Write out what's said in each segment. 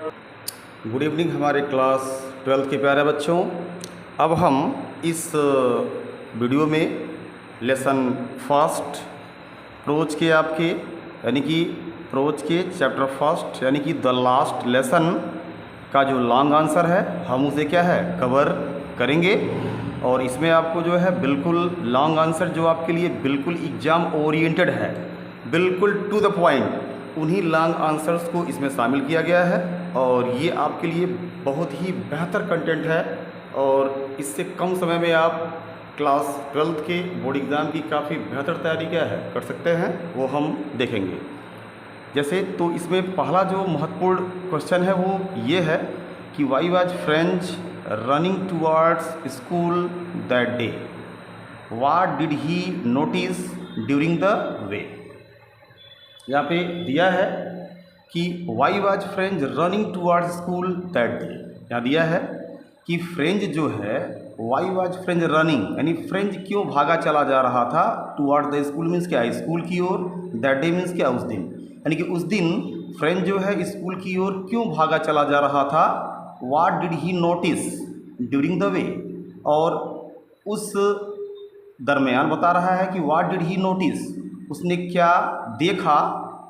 Good evening हमारे class 12 के प्यारे बच्चों। अब हम इस वीडियो में लेसन फर्स्ट प्रोज के आपके यानी कि प्रोज के चैप्टर फर्स्ट यानी कि द लास्ट लेसन का जो लॉन्ग आंसर है हम उसे क्या है कवर करेंगे। और इसमें आपको जो है बिल्कुल लॉन्ग आंसर जो आपके लिए बिल्कुल एग्ज़ाम ओरिएंटेड है, बिल्कुल टू द पॉइंट, उन्हीं लॉन्ग आंसर्स को इसमें शामिल किया गया है। और ये आपके लिए बहुत ही बेहतर कंटेंट है और इससे कम समय में आप क्लास 12 के बोर्ड एग्ज़ाम की काफ़ी बेहतर तैयारी क्या है कर सकते हैं, वो हम देखेंगे। जैसे तो इसमें पहला जो महत्वपूर्ण क्वेश्चन है वो ये है कि why was French running towards school that day, what did he notice during the way. यहाँ पे दिया है कि why was French running towards school that day. यहाँ दिया है कि फ्रेंच जो है वाई वाज फ्रेंच रनिंग यानी फ्रेंच क्यों भागा चला जा रहा था टूवर्ड्स द स्कूल मीन्स क्या, स्कूल की ओर, दैट डे मीन्स क्या, उस दिन, यानी कि उस दिन फ्रेंच जो है स्कूल की ओर क्यों भागा चला जा रहा था। What did he notice during the way, और उस दरमियान बता रहा है कि व्हाट डिड ही नोटिस, उसने क्या देखा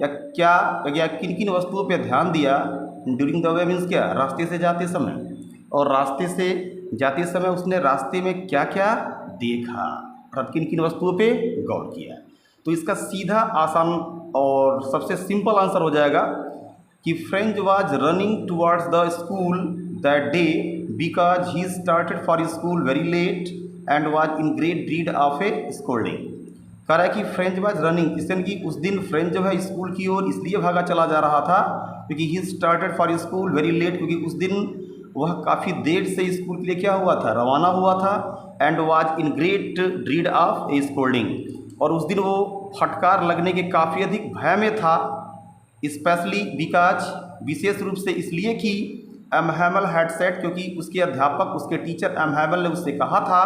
या किन किन वस्तुओं पे ध्यान दिया। ड्यूरिंग द वे मीन्स क्या, रास्ते से जाते समय, और रास्ते से जाते समय उसने रास्ते में क्या क्या देखा अर्थात किन किन वस्तुओं पे गौर किया। तो इसका सीधा आसान और सबसे सिंपल आंसर हो जाएगा कि French was running towards the school that day because he started for school very late and was in great need of a scolding. कह रहा है कि फ्रेंच वाज रनिंग, इसलिए कि उस दिन फ्रेंच जो है स्कूल की ओर इसलिए भागा चला जा रहा था क्योंकि he started for school very late, क्योंकि उस दिन वह काफ़ी देर से स्कूल के लिए क्या हुआ था, रवाना हुआ था। And was in great dread of a scolding, और उस दिन वो फटकार लगने के काफ़ी अधिक भय में था। स्पेशली बिकॉज, विशेष रूप से इसलिए कि एम हैमल हैड सेड, क्योंकि उसके अध्यापक उसके टीचर एम हैमल ने उससे कहा था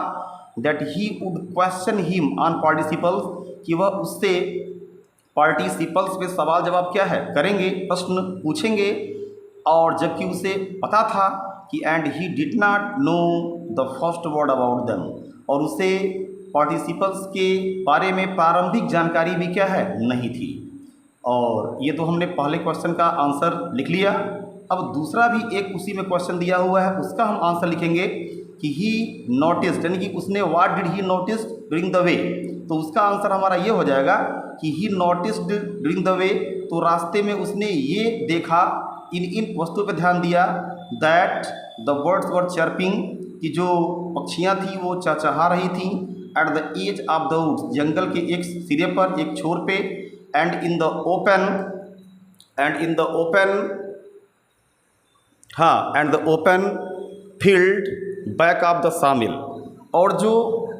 that he would question him on participles, कि वह उससे पार्टिसिपल्स पे सवाल जवाब क्या है करेंगे, प्रश्न पूछेंगे। और जबकि उसे पता था कि and he did not know the first word about them, और उसे पार्टिसिपल्स के बारे में प्रारंभिक जानकारी भी क्या है नहीं थी। और ये तो हमने पहले क्वेश्चन का आंसर लिख लिया। अब दूसरा भी एक उसी में क्वेश्चन दिया हुआ है, उसका हम आंसर लिखेंगे कि ही नोटिस्ड, यानी कि उसने what did he notice during the way. तो उसका आंसर हमारा ये हो जाएगा कि ही नोटिस्ड ड्यूरिंग द वे, तो रास्ते में उसने ये देखा, इन वस्तुओं पर ध्यान दिया, that the birds were chirping, कि जो पक्षियाँ थी वो चहचहा रही थी, at the edge of the woods, जंगल के एक सिरे पर, एक छोर पे, and in the open field back of the सामिल, और जो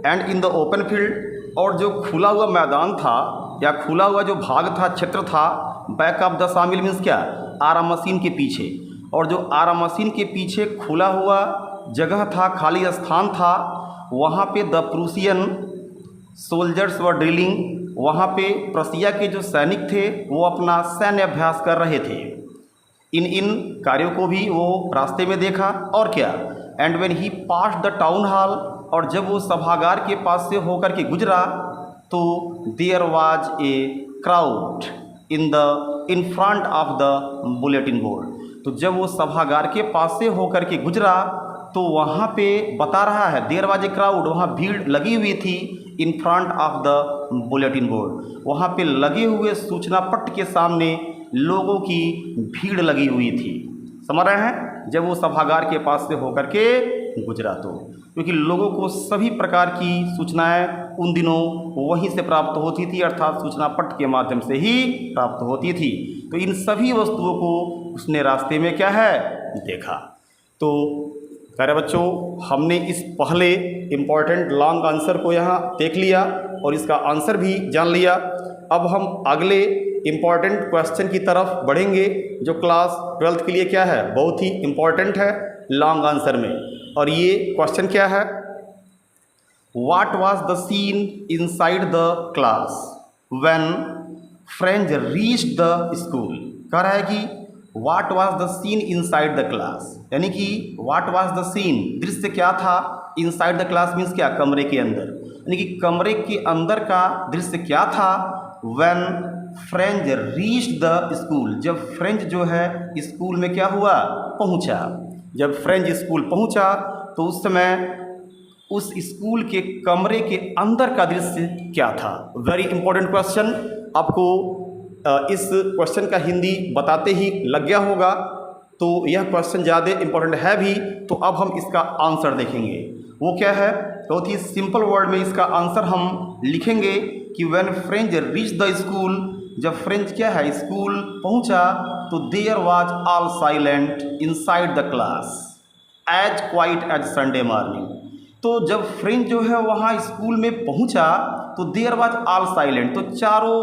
and in the open field, और जो खुला हुआ मैदान था या खुला हुआ जो भाग था, क्षेत्र था, बैक ऑफ द सामिल मीन्स क्या, आरा मशीन के पीछे, और जो आरा मशीन के पीछे खुला हुआ जगह था, खाली स्थान था, वहाँ पे the Prussian soldiers were drilling, वहाँ पे प्रसिया के जो सैनिक थे वो अपना सैन्य अभ्यास कर रहे थे। इन कार्यों को भी वो रास्ते में देखा। और क्या, and when he pass the town hall, और जब वो सभागार के पास से होकर के गुजरा तो there was a crowd in front of the bulletin board, तो जब वो सभागार के पास से होकर के गुजरा तो वहाँ पे बता रहा है देयर वाज ए क्राउड, वहाँ भीड़ लगी हुई थी, इन front of the bulletin board, वहाँ पे लगे हुए सूचना पट्ट के सामने लोगों की भीड़ लगी हुई थी। समझ रहे हैं, जब वो सभागार के पास से होकर के गुजरा तो, क्योंकि लोगों को सभी प्रकार की सूचनाएं उन दिनों वहीं से प्राप्त होती थी, अर्थात सूचना पट्ट के माध्यम से ही प्राप्त होती थी। तो इन सभी वस्तुओं को उसने रास्ते में क्या है देखा। तो प्यारे बच्चों, हमने इस पहले इम्पॉर्टेंट लॉन्ग आंसर को यहाँ देख लिया और इसका आंसर भी जान लिया। अब हम अगले इम्पॉर्टेंट क्वेश्चन की तरफ बढ़ेंगे जो क्लास 12 के लिए क्या है बहुत ही इम्पॉर्टेंट है लॉन्ग आंसर में। और ये क्वेश्चन क्या है, what was the scene inside the class when French reached the school. कह रहा है कि what was the scene inside the class, यानी कि व्हाट वाज द सीन, दृश्य क्या था, इनसाइड द क्लास मीन्स क्या, कमरे के अंदर, यानी कि कमरे के अंदर का दृश्य क्या था। When French reached the school, जब फ्रेंच जो है स्कूल में क्या हुआ, पहुंचा। जब फ्रेंच स्कूल पहुंचा तो उस समय उस स्कूल के कमरे के अंदर का दृश्य क्या था। वेरी इंपॉर्टेंट क्वेश्चन, आपको इस क्वेश्चन का हिंदी बताते ही लग गया होगा, तो यह क्वेश्चन ज़्यादा इंपॉर्टेंट है भी। तो अब हम इसका आंसर देखेंगे, वो क्या है। बहुत ही सिंपल वर्ड में इसका आंसर हम लिखेंगे कि when French reach the school, जब फ्रेंच क्या है स्कूल पहुंचा, तो there was all silent inside the class as quiet as Sunday morning. तो जब फ्रेंच जो है वहाँ स्कूल में पहुंचा तो देयर वाज ऑल साइलेंट, तो चारों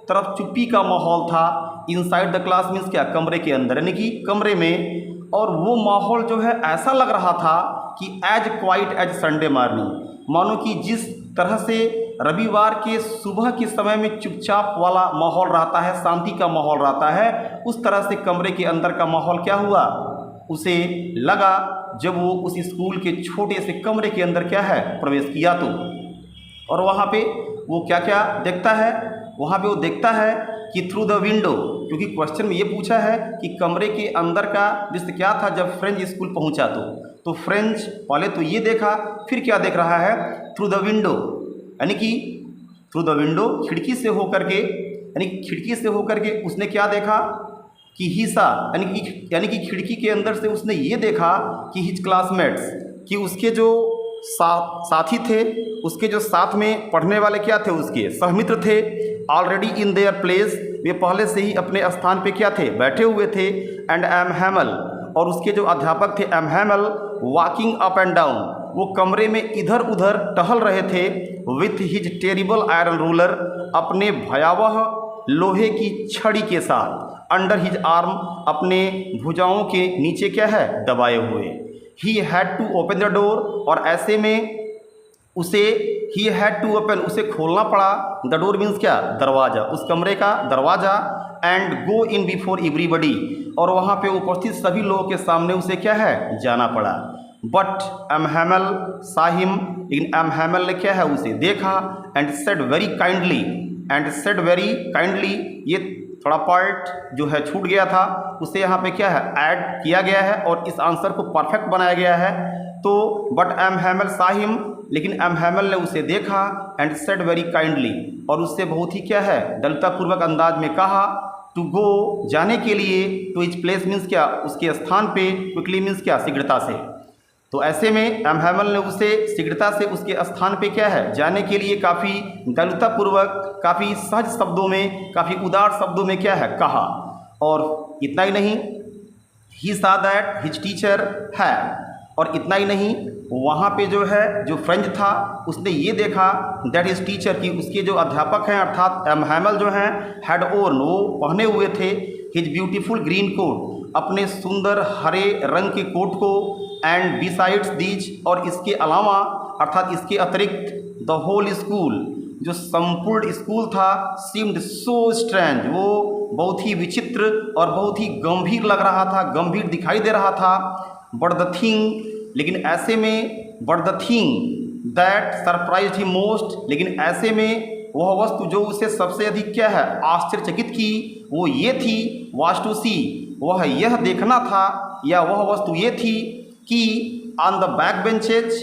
तरफ चुप्पी का माहौल था। इनसाइड द क्लास मीन्स क्या, कमरे के अंदर, यानी कि कमरे में। और वो माहौल जो है ऐसा लग रहा था कि as quiet as Sunday morning, मानो कि जिस तरह से रविवार के सुबह के समय में चुपचाप वाला माहौल रहता है, शांति का माहौल रहता है, उस तरह से कमरे के अंदर का माहौल क्या हुआ, उसे लगा जब वो उस स्कूल के छोटे से कमरे के अंदर क्या है प्रवेश किया। तो और वहाँ पे वो क्या क्या देखता है, वहाँ पे वो देखता है कि थ्रू द विंडो, क्योंकि क्वेश्चन में ये पूछा है कि कमरे के अंदर का दृश्य क्या था जब फ्रेंच स्कूल पहुँचा। तो फ्रेंच पहले तो ये देखा, फिर क्या देख रहा है, थ्रू द विंडो, यानी कि थ्रू द विंडो खिड़की से होकर के, यानी खिड़की से होकर के उसने क्या देखा कि हिस्सा, यानी कि खिड़की के अंदर से उसने ये देखा कि हिज क्लासमेट्स, कि उसके जो साथी थे, उसके जो साथ में पढ़ने वाले क्या थे, उसके सहमित्र थे, ऑलरेडी इन देयर प्लेस, वे पहले से ही अपने स्थान पे क्या थे, बैठे हुए थे। एंड एम हैमल, और उसके जो अध्यापक थे M Hamel, walking up and down, वो कमरे में इधर उधर टहल रहे थे। With his terrible iron ruler, अपने भयावह लोहे की छड़ी के साथ। अंडर हिज आर्म, अपने भुजाओं के नीचे क्या है, दबाए हुए। He had to open the door, और ऐसे में उसे ही हैड टू ओपन, उसे खोलना पड़ा। द डोर मीन्स क्या, दरवाज़ा, उस कमरे का दरवाज़ा। And go in before everybody, और वहाँ पे उपस्थित सभी लोगों के सामने उसे क्या है, जाना पड़ा। बट एम हैमल सा हिम, लेकिन एम हैमल ने क्या है, उसे देखा। And said very kindly, and said very kindly, ये थोड़ा पार्ट जो है छूट गया था, उसे यहाँ पे क्या है, ऐड किया गया है और इस आंसर को परफेक्ट बनाया गया है। तो बट एम हैमल सा हिम, लेकिन एम हैमल ने उसे देखा। एंड सेड वेरी काइंडली, और उससे बहुत ही क्या है, दलतापूर्वक अंदाज में कहा। टू गो, जाने के लिए। टू इज प्लेस मीन्स क्या, उसके स्थान पे। क्विकली मीन्स क्या, शीघ्रता से। तो ऐसे में एम हैमल ने उसे शीघ्रता से उसके स्थान पे क्या है, जाने के लिए काफ़ी दलतापूर्वक, काफ़ी सहज शब्दों में, काफ़ी उदार शब्दों में क्या है, कहा। और इतना ही नहीं, ही सा दैट हिज टीचर है, और इतना ही नहीं, वहाँ पे जो है जो फ्रेंच था उसने ये देखा दैट हिज टीचर, की उसके जो अध्यापक हैं अर्थात एम हैमल जो हैं, हैड ओन, वो पहने हुए थे, हिज ब्यूटीफुल ग्रीन कोट, अपने सुंदर हरे रंग के कोट को। एंड बिसाइड्स दीज, और इसके अलावा अर्थात इसके अतिरिक्त, द होल स्कूल, जो संपूर्ण स्कूल था, सीम्ड सो स्ट्रेंज, वो बहुत ही विचित्र और बहुत ही गंभीर लग रहा था, गंभीर दिखाई दे रहा था। बट द थिंग, लेकिन ऐसे में, but the thing that surprised him most, लेकिन ऐसे में वह वस्तु जो उसे सबसे अधिक क्या है, आश्चर्यचकित की, वो ये थी, वाज टू सी, वह यह देखना था, या वह वस्तु ये थी कि ऑन द बैक बेंचेज,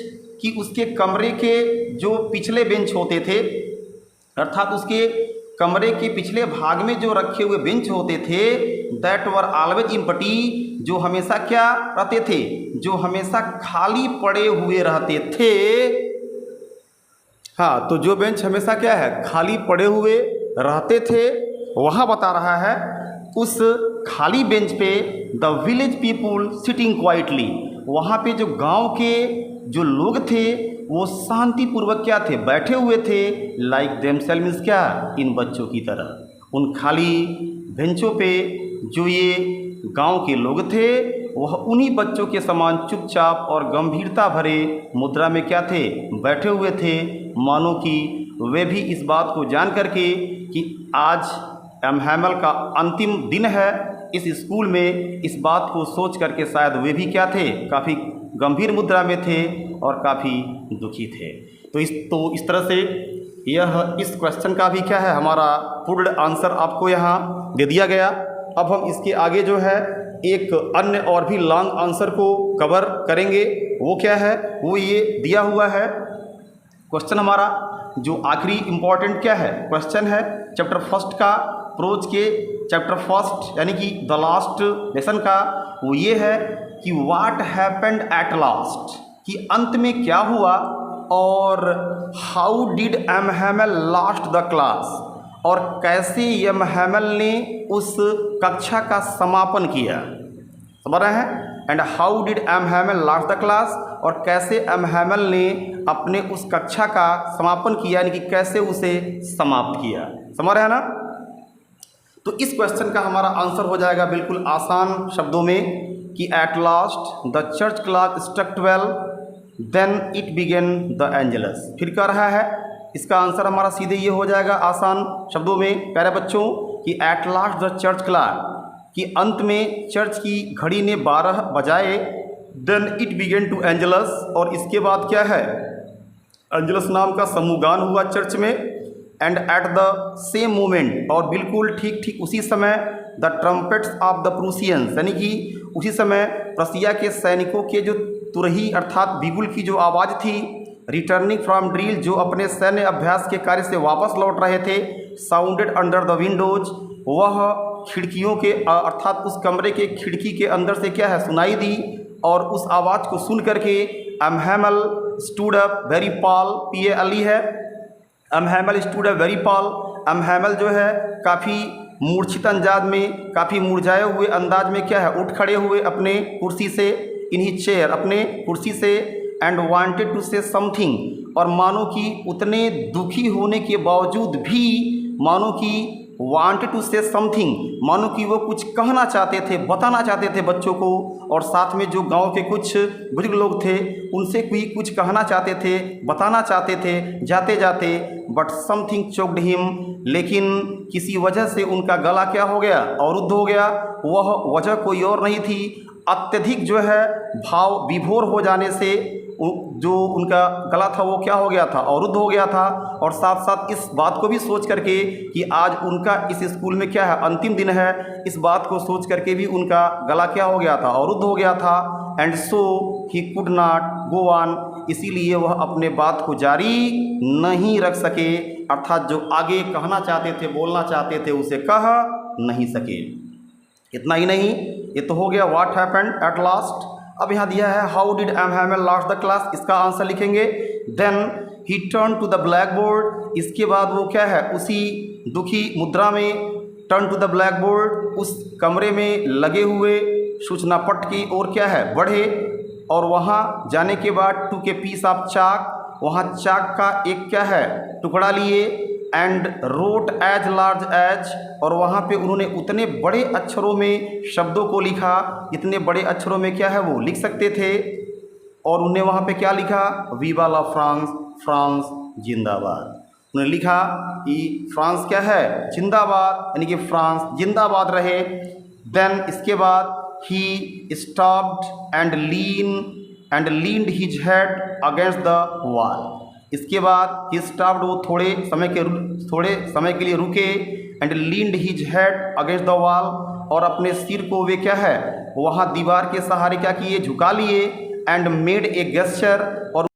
कि उसके कमरे के जो पिछले बेंच होते थे, अर्थात उसके कमरे के पिछले भाग में जो रखे हुए बेंच होते थे, दैट वर ऑलवेज एम्प्टी, जो हमेशा क्या रहते थे, जो हमेशा खाली पड़े हुए रहते थे। हाँ, तो जो बेंच हमेशा क्या है, खाली पड़े हुए रहते थे, वहाँ बता रहा है उस खाली बेंच पे the village people sitting quietly, वहाँ पे जो गांव के जो लोग थे वो शांतिपूर्वक क्या थे, बैठे हुए थे। लाइक देमसेल्व मीन्स क्या, इन बच्चों की तरह। उन खाली बेंचों पे जो ये गांव के लोग थे वह उन्हीं बच्चों के समान चुपचाप और गंभीरता भरे मुद्रा में क्या थे, बैठे हुए थे, मानो कि वे भी इस बात को जान करके कि आज एम हैमल का अंतिम दिन है, इस स्कूल में इस बात को सोच करके शायद वे भी क्या थे, काफ़ी गंभीर मुद्रा में थे और काफ़ी दुखी थे। तो इस तरह से यह इस क्वेश्चन का भी क्या है, हमारा पूर्ण आंसर आपको यहाँ दे दिया गया। अब हम इसके आगे जो है एक अन्य और भी लॉन्ग आंसर को कवर करेंगे। वो क्या है, वो ये दिया हुआ है क्वेश्चन। हमारा जो आखिरी इम्पॉर्टेंट क्या है क्वेश्चन है चैप्टर फर्स्ट का, प्रोज के चैप्टर फर्स्ट यानी कि द लास्ट लेसन का, वो ये है कि व्हाट हैपेंड एट लास्ट, कि अंत में क्या हुआ, और how did M Hamel last the class, और कैसे एम हैमल ने उस कक्षा का समापन किया। समझ रहे हैं? And how did M Hamel last the class, और कैसे एम हैमल ने अपने उस कक्षा का समापन किया, यानी कि कैसे उसे समाप्त किया। समझ रहे हैं ना? तो इस क्वेश्चन का हमारा आंसर हो जाएगा बिल्कुल आसान शब्दों में कि at last the church clock struck 12 then it began the Angelus. फिर कह रहा है इसका आंसर हमारा सीधे ये हो जाएगा आसान शब्दों में प्यारे बच्चों कि at last the church clock, कि अंत में चर्च की घड़ी ने 12 बजाए, then it began to Angelus, और इसके बाद क्या है, एंजलस नाम का समूहगान हुआ चर्च में। And at the same moment, और बिल्कुल ठीक उसी समय, द ट्रम्पेट्स ऑफ द प्रूसियंस, यानी कि उसी समय प्रसिया के सैनिकों के जो तुरही अर्थात बिगुल की जो आवाज़ थी, रिटर्निंग फ्रॉम ड्रिल, जो अपने सैन्य अभ्यास के कार्य से वापस लौट रहे थे, साउंडेड अंडर द विंडोज, वह खिड़कियों के अर्थात उस कमरे के खिड़की के अंदर से क्या है सुनाई दी, और उस आवाज़ को सुन करके M Hamel stood up very pale, PALE है, M Hamel stood up very pale. M Hamel जो है काफ़ी मूर्छित अंदाज में, काफ़ी मुरझाए हुए अंदाज में क्या है उठ खड़े हुए अपने कुर्सी से, इन्हीं चेयर, अपने कुर्सी से, and wanted to say something, और मानो कि उतने दुखी होने के बावजूद भी, मानो कि वांटेड टू से समथिंग, मानो कि वो कुछ कहना चाहते थे, बताना चाहते थे बच्चों को, और साथ में जो गांव के कुछ बुजुर्ग लोग थे उनसे भी कुछ कहना चाहते थे, बताना चाहते थे जाते जाते, बट समथिंग चोक्ड हिम, लेकिन किसी वजह से उनका गला क्या हो गया, अवरुद्ध हो गया। वह वजह कोई और नहीं थी, अत्यधिक जो है भाव विभोर हो जाने से जो उनका गला था वो क्या हो गया था, अवरुद्ध हो गया था। और साथ साथ इस बात को भी सोच करके कि आज उनका इस स्कूल में क्या है अंतिम दिन है, इस बात को सोच करके भी उनका गला क्या हो गया था, अवरुद्ध हो गया था। And so he could not go on, इसीलिए वह अपने बात को जारी नहीं रख सके, अर्थात जो आगे कहना चाहते थे, बोलना चाहते थे, उसे कह नहीं सके। इतना ही नहीं, ये तो हो गया व्हाट हैपेंड एट लास्ट। अब यहाँ दिया है how did M Hamel last the class, इसका आंसर लिखेंगे। Then he turn to the blackboard, इसके बाद वो क्या है उसी दुखी मुद्रा में turn to the blackboard, उस कमरे में लगे हुए सूचना पट की ओर क्या है बढ़े, और वहाँ जाने के बाद टू के पीस ऑफ चाक, वहाँ चाक का एक क्या है टुकड़ा लिए, and wrote as large as, और वहाँ पे उन्होंने उतने बड़े अक्षरों में शब्दों को लिखा, इतने बड़े अक्षरों में क्या है वो लिख सकते थे। और उन्हें वहाँ पे क्या लिखा, वीवा ला फ्रांस, फ्रांस जिंदाबाद। उन्होंने लिखा कि फ्रांस क्या है जिंदाबाद, यानी कि फ्रांस जिंदाबाद रहे। देन इसके बाद he stopped and leaned his head against the wall, इसके बाद ही स्टॉप्ड, वो थोड़े समय के लिए रुके, and leaned his head against the wall, और अपने सिर को वे क्या है वहाँ दीवार के सहारे क्या किए झुका लिए, एंड मेड ए गेस्चर, और